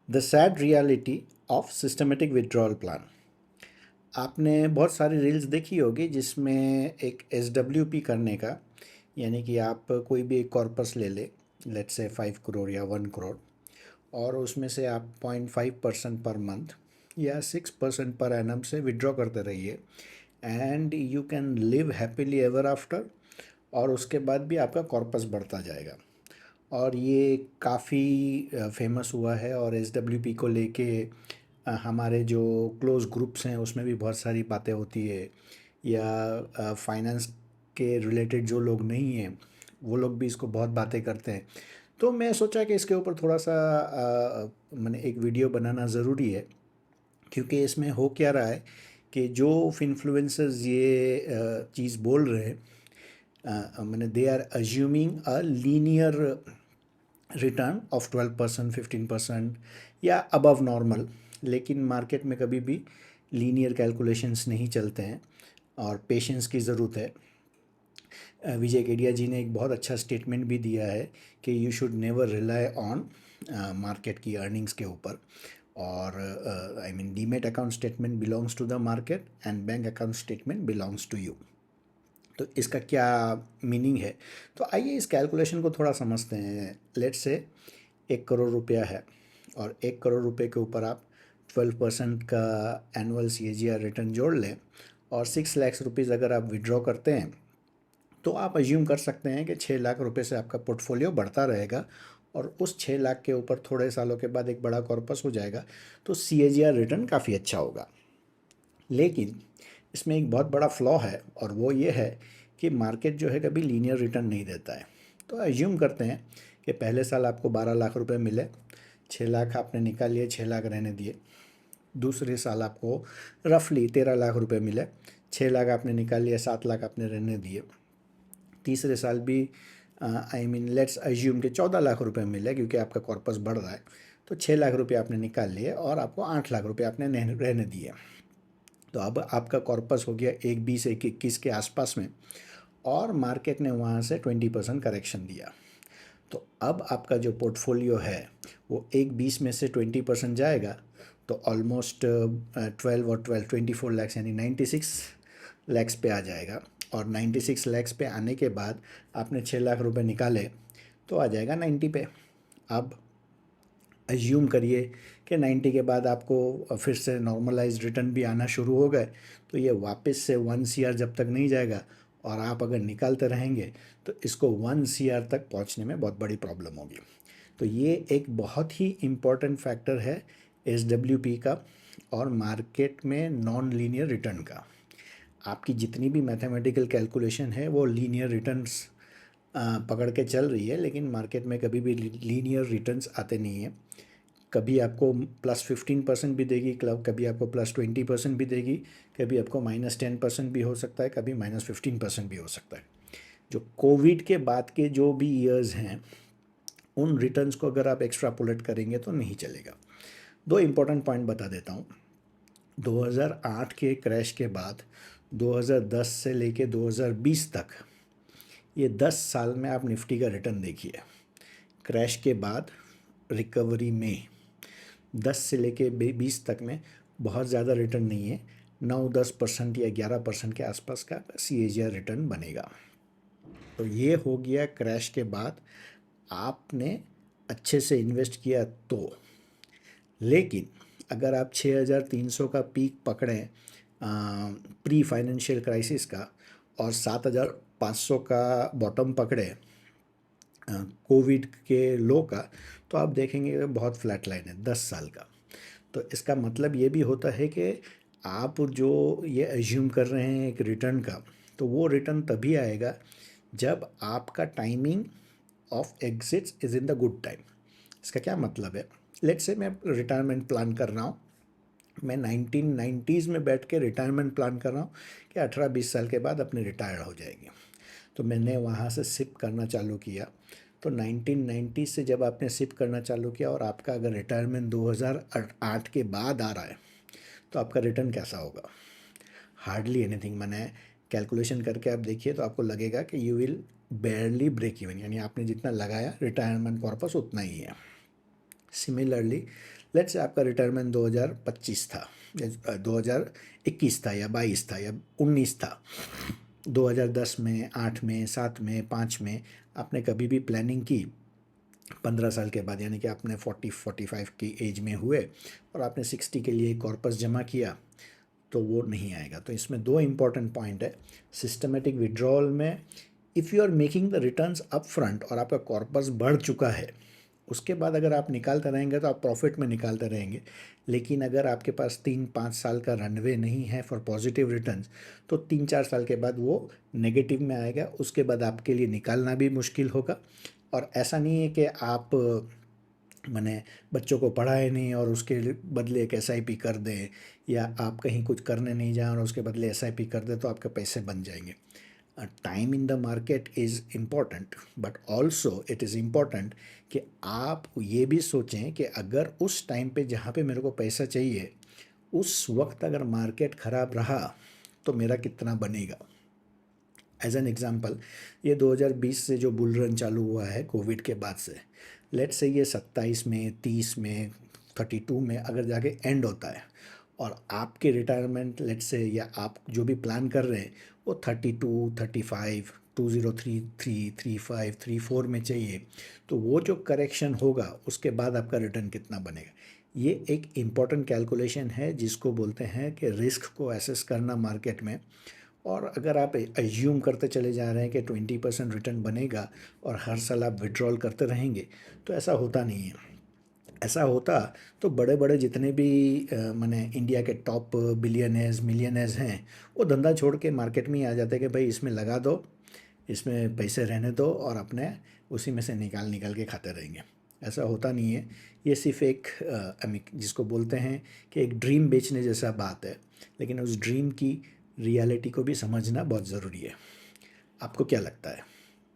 The sad reality of systematic withdrawal plan. आपने बहुत सारी रील्स देखी होगी जिसमें एक एस करने का, यानी कि आप कोई भी एक कॉर्पस ले ले, लेट्स से 5 करोड़ या 1 करोड़, और उसमें से आप 0.5% पर मंथ या 6% पर एनम से विड्रॉ करते रहिए and you can live happily ever after. और उसके बाद भी आपका कॉर्पस बढ़ता जाएगा। और ये काफ़ी फेमस हुआ है और एस को लेके हमारे जो क्लोज ग्रुप्स हैं उसमें भी बहुत सारी बातें होती है, या फाइनेंस के रिलेटेड जो लोग नहीं हैं वो लोग भी इसको बहुत बातें करते हैं। तो मैं सोचा कि इसके ऊपर थोड़ा सा मैंने एक वीडियो बनाना ज़रूरी है, क्योंकि इसमें हो क्या रहा है कि जो इन्फ्लुएंसर्स ये चीज़ बोल रहे हैं, मैंने they are assuming a linear return of 12% 15% या अबव नॉर्मल। लेकिन मार्केट में कभी भी लीनियर कैलकुलेशंस नहीं चलते हैं और पेशेंस की ज़रूरत है। विजय केडिया जी ने एक बहुत अच्छा स्टेटमेंट भी दिया है कि you should never rely on market की अर्निंग्स के ऊपर। और I mean demat account statement belongs to the market and bank account statement belongs to you. तो इसका क्या मीनिंग है, तो आइए इस कैलकुलेशन को थोड़ा समझते हैं। लेट्स से 1 करोड़ रुपया है और 1 करोड़ रुपये के ऊपर आप 12% का एनुअल CAGR रिटर्न जोड़ लें और 6 लाख रुपीज़ अगर आप विड्रॉ करते हैं तो आप अज्यूम कर सकते हैं कि 6 लाख रुपए से आपका पोर्टफोलियो बढ़ता रहेगा और उस 6 लाख के ऊपर थोड़े सालों के बाद एक बड़ा कॉर्पस हो जाएगा, तो CAGR रिटर्न काफ़ी अच्छा होगा। लेकिन इसमें एक बहुत बड़ा फ्लॉ है और वो ये है कि मार्केट जो है कभी लीनियर रिटर्न नहीं देता है। तो अज्यूम करते हैं कि पहले साल आपको 12 लाख रुपए मिले, 6 लाख आपने निकाल लिए, 6 लाख रहने दिए। दूसरे साल आपको रफली 13 लाख रुपए मिले, 6 लाख आपने निकाल लिए, 7 लाख आपने रहने दिए। तीसरे साल भी आई मीन लेट्स अज्यूम कि 14 लाख रुपए मिले, क्योंकि आपका कॉर्पस बढ़ रहा है। तो 6 लाख रुपए आपने निकाल लिए और आपको 8 लाख रुपए आपने रहने दिए। तो अब आपका कॉर्पस हो गया 1 20 1 21 के आसपास में, और मार्केट ने वहाँ से 20% करेक्शन दिया। तो अब आपका जो पोर्टफोलियो है वो 1 20 में से 20% जाएगा, तो ऑलमोस्ट 12 और 12 24 लैक्स यानी 96 लैक्स पे आ जाएगा। और 96 लैक्स पे आने के बाद आपने 6 लाख रुपए निकाले तो आ जाएगा 90 पे। अब अज्यूम करिए कि 90 के बाद आपको फिर से नॉर्मलाइज्ड रिटर्न भी आना शुरू हो गए, तो ये वापस से 1 CR जब तक नहीं जाएगा और आप अगर निकालते रहेंगे तो इसको 1 CR तक पहुंचने में बहुत बड़ी प्रॉब्लम होगी। तो ये एक बहुत ही इम्पॉर्टेंट फैक्टर है SWP का और मार्केट में नॉन लीनियर रिटर्न का। आपकी जितनी भी मैथमेटिकल कैलकुलेशन है वो लीनियर रिटर्न्स पकड़ के चल रही है, लेकिन मार्केट में कभी भी लीनियर रिटर्न्स आते नहीं हैं। कभी आपको +15% भी देगी, कभी आपको +20% भी देगी, कभी आपको -10% भी हो सकता है, कभी -15% भी हो सकता है। जो कोविड के बाद के जो भी ईयर्स हैं उन रिटर्न्स को अगर आप एक्स्ट्रापोलेट करेंगे तो नहीं चलेगा। दो इम्पोर्टेंट पॉइंट बता देता हूँ। 2008 के क्रैश के बाद 2010 से लेके 2020 तक, ये 10 साल में आप निफ्टी का रिटर्न देखिए। क्रैश के बाद रिकवरी में 10 से लेके 20 तक में बहुत ज़्यादा रिटर्न नहीं है, 9-10% या 11% के आसपास का CAGR रिटर्न बनेगा। तो ये हो गया क्रैश के बाद आपने अच्छे से इन्वेस्ट किया तो। लेकिन अगर आप 6300 का पीक पकड़ें प्री फाइनेंशियल क्राइसिस का और 7500 का बॉटम पकड़े कोविड के लो का, तो आप देखेंगे कि बहुत फ्लैट लाइन है 10 साल का। तो इसका मतलब ये भी होता है कि आप जो ये एज्यूम कर रहे हैं एक रिटर्न का, तो वो रिटर्न तभी आएगा जब आपका timing of exits is in the good time. इसका क्या मतलब है, लेट्स से मैं रिटायरमेंट प्लान कर रहा हूँ, मैं 1990s में बैठ के रिटायरमेंट प्लान कर रहा हूँ कि 18-20 साल के बाद अपने रिटायर हो जाएंगे। तो मैंने वहाँ से सिप करना चालू किया। तो 1990 से जब आपने सिप करना चालू किया और आपका अगर रिटायरमेंट 2008 के बाद आ रहा है, तो आपका रिटर्न कैसा होगा? Hardly anything. मैंने कैलकुलेशन करके आप देखिए तो आपको लगेगा कि you will barely break even, यानी आपने जितना लगाया रिटायरमेंट कॉर्पस उतना ही है। सिमिलरली लेट्स से आपका रिटायरमेंट 2025 था या 2021 था या 22 था या 19 था, 2010 में, 8 में, 7 में, 5 में आपने कभी भी प्लानिंग की 15 साल के बाद, यानी कि आपने 40-45 की एज में हुए और आपने 60 के लिए कॉर्पस जमा किया, तो वो नहीं आएगा। तो इसमें दो इम्पॉर्टेंट पॉइंट है सिस्टमेटिक विड्रॉल में। If you are making the returns up front और आपका कॉर्पस बढ़ चुका है, उसके बाद अगर आप निकालते रहेंगे तो आप प्रॉफिट में निकालते रहेंगे। लेकिन अगर आपके पास 3-5 साल का रनवे नहीं है फॉर पॉजिटिव रिटर्न्स, तो 3-4 साल के बाद वो नेगेटिव में आएगा। उसके बाद आपके लिए निकालना भी मुश्किल होगा। और ऐसा नहीं है कि आप मैंने बच्चों को पढ़ाए नहीं और उसके बदले एक एसआईपी कर दें, या आप कहीं कुछ करने नहीं जाएं और उसके बदले एसआईपी कर दें तो आपके पैसे बन जाएंगे। Time in the market is important, but also it is important कि आप ये भी सोचें कि अगर उस टाइम पे जहाँ पे मेरे को पैसा चाहिए उस वक्त अगर मार्केट ख़राब रहा तो मेरा कितना बनेगा। एज एन एग्ज़ाम्पल, ये 2020 से जो बुल रन चालू हुआ है कोविड के बाद से, लेट्स से ये 27 में, 30 में, 32 में अगर जाके एंड होता है और आपके रिटायरमेंट लेट्स से या आप जो भी प्लान कर रहे हैं वो 32, 35, 2033, 35, 34 में चाहिए, तो वो जो करेक्शन होगा उसके बाद आपका रिटर्न कितना बनेगा। ये एक इम्पॉर्टेंट कैलकुलेशन है जिसको बोलते हैं कि रिस्क को एसेस करना मार्केट में। और अगर आप एज्यूम करते चले जा रहे हैं कि 20% रिटर्न बनेगा और हर साल आप विड्रॉल करते रहेंगे, तो ऐसा होता नहीं है। ऐसा होता तो बड़े बड़े जितने भी माने इंडिया के टॉप बिलियनर्स मिलियनर्स हैं, वो धंधा छोड़ के मार्केट में ही आ जाते कि भाई इसमें लगा दो, इसमें पैसे रहने दो और अपने उसी में से निकाल निकाल के खाते रहेंगे। ऐसा होता नहीं है। ये सिर्फ एक जिसको बोलते हैं कि एक ड्रीम बेचने जैसा बात है, लेकिन उस ड्रीम की रियलिटी को भी समझना बहुत ज़रूरी है। आपको क्या लगता है?